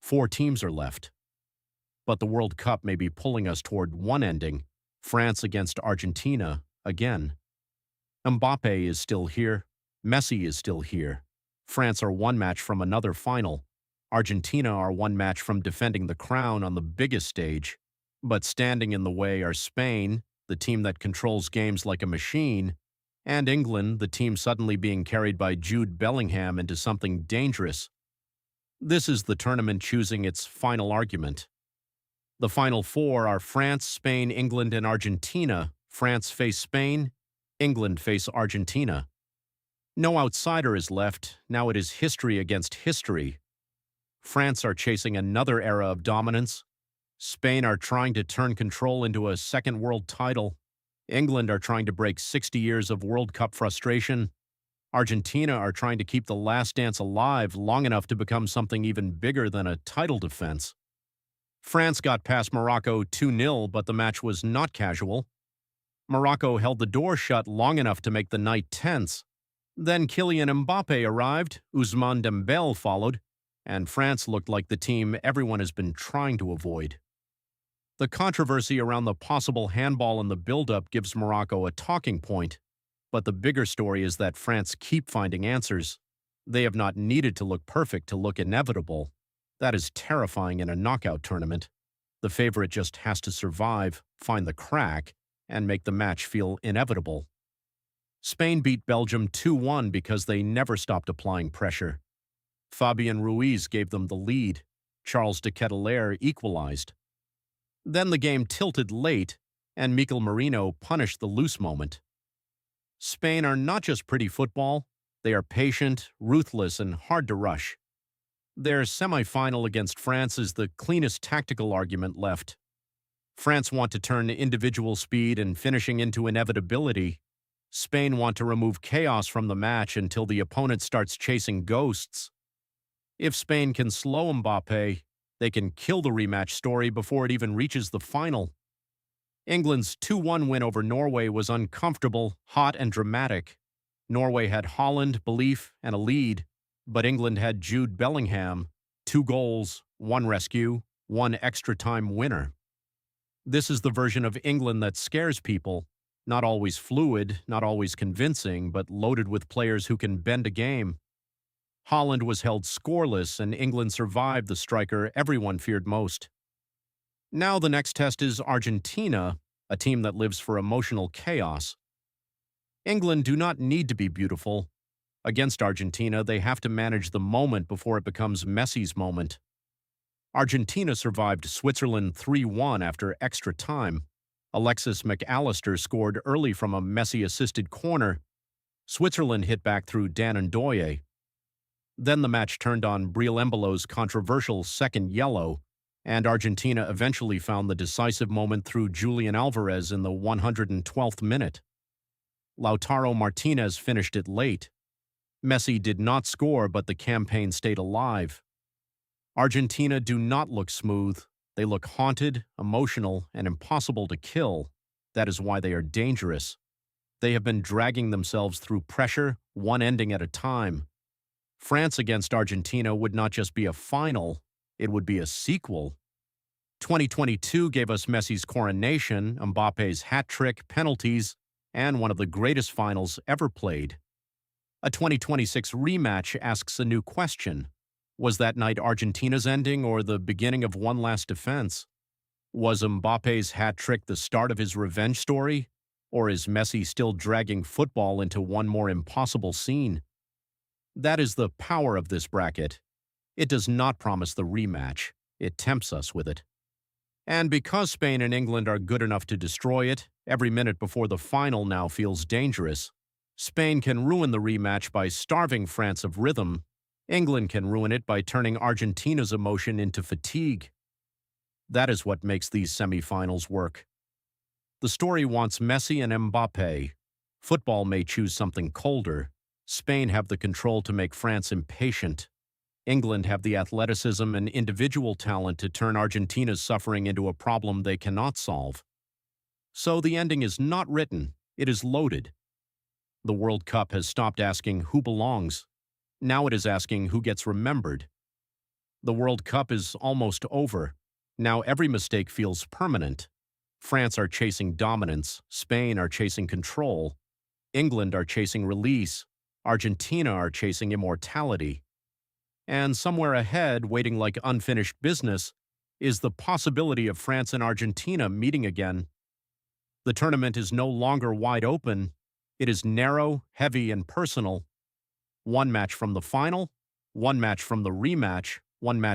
4 teams are left. But the World Cup may be pulling us toward one ending, France against Argentina again. Mbappe is still here. Messi is still here. France are one match from another final. Argentina are one match from defending the crown on the biggest stage. But standing in the way are Spain, the team that controls games like a machine, and England, the team suddenly being carried by Jude Bellingham into something dangerous. This is the tournament choosing its final argument. The final 4 are France, Spain, England, and Argentina. France face Spain, England face Argentina. No outsider is left. Now it is history against history. France are chasing another era of dominance. Spain are trying to turn control into a second world title. England are trying to break 60 years of World Cup frustration. Argentina are trying to keep the last dance alive long enough to become something even bigger than a title defense. France got past Morocco 2-0, but the match was not casual. Morocco held the door shut long enough to make the night tense. Then Kylian Mbappe arrived, Ousmane Dembele followed, and France looked like the team everyone has been trying to avoid. The controversy around the possible handball in the build-up gives Morocco a talking point, but the bigger story is that France keep finding answers. They have not needed to look perfect to look inevitable. That is terrifying in a knockout tournament. The favorite just has to survive, find the crack, and make the match feel inevitable. Spain beat Belgium 2-1 because they never stopped applying pressure. Fabian Ruiz gave them the lead. Charles de Ketelaere equalized. Then the game tilted late, and Mikel Merino punished the loose moment. Spain are not just pretty football, they are patient, ruthless, and hard to rush. Their semi-final against France is the cleanest tactical argument left. France want to turn individual speed and finishing into inevitability. Spain want to remove chaos from the match until the opponent starts chasing ghosts. If Spain can slow Mbappe, they can kill the rematch story before it even reaches the final. England's 2-1 win over Norway was uncomfortable, hot, and dramatic. Norway had Holland, belief, and a lead, but England had Jude Bellingham, 2 goals, 1 rescue, 1 extra-time winner. This is the version of England that scares people, not always fluid, not always convincing, but loaded with players who can bend a game. Holland was held scoreless, and England survived the striker everyone feared most. Now the next test is Argentina, a team that lives for emotional chaos. England do not need to be beautiful. Against Argentina, they have to manage the moment before it becomes Messi's moment. Argentina survived Switzerland 3-1 after extra time. Alexis McAllister scored early from a Messi-assisted corner. Switzerland hit back through Dan Ndoye. Then the match turned on Breel Embolo's controversial second yellow, and Argentina eventually found the decisive moment through Julian Alvarez in the 112th minute. Lautaro Martinez finished it late. Messi did not score, but the campaign stayed alive. Argentina do not look smooth. They look haunted, emotional, and impossible to kill. That is why they are dangerous. They have been dragging themselves through pressure, one ending at a time. France against Argentina would not just be a final, it would be a sequel. 2022 gave us Messi's coronation, Mbappe's hat trick, penalties, and one of the greatest finals ever played. A 2026 rematch asks a new question. Was that night Argentina's ending or the beginning of one last defense? Was Mbappe's hat trick the start of his revenge story? Or is Messi still dragging football into one more impossible scene? That is the power of this bracket. It does not promise the rematch. It tempts us with it. And because Spain and England are good enough to destroy it, every minute before the final now feels dangerous. Spain can ruin the rematch by starving France of rhythm. England can ruin it by turning Argentina's emotion into fatigue. That is what makes these semifinals work. The story wants Messi and Mbappe. Football may choose something colder. Spain have the control to make France impatient. England have the athleticism and individual talent to turn Argentina's suffering into a problem they cannot solve. So the ending is not written, it is loaded. The World Cup has stopped asking who belongs. Now it is asking who gets remembered. The World Cup is almost over. Now every mistake feels permanent. France are chasing dominance, Spain are chasing control, England are chasing release, Argentina are chasing immortality. And somewhere ahead, waiting like unfinished business, is the possibility of France and Argentina meeting again. The tournament is no longer wide open. It is narrow, heavy, and personal. One match from the final, one match from the rematch, one match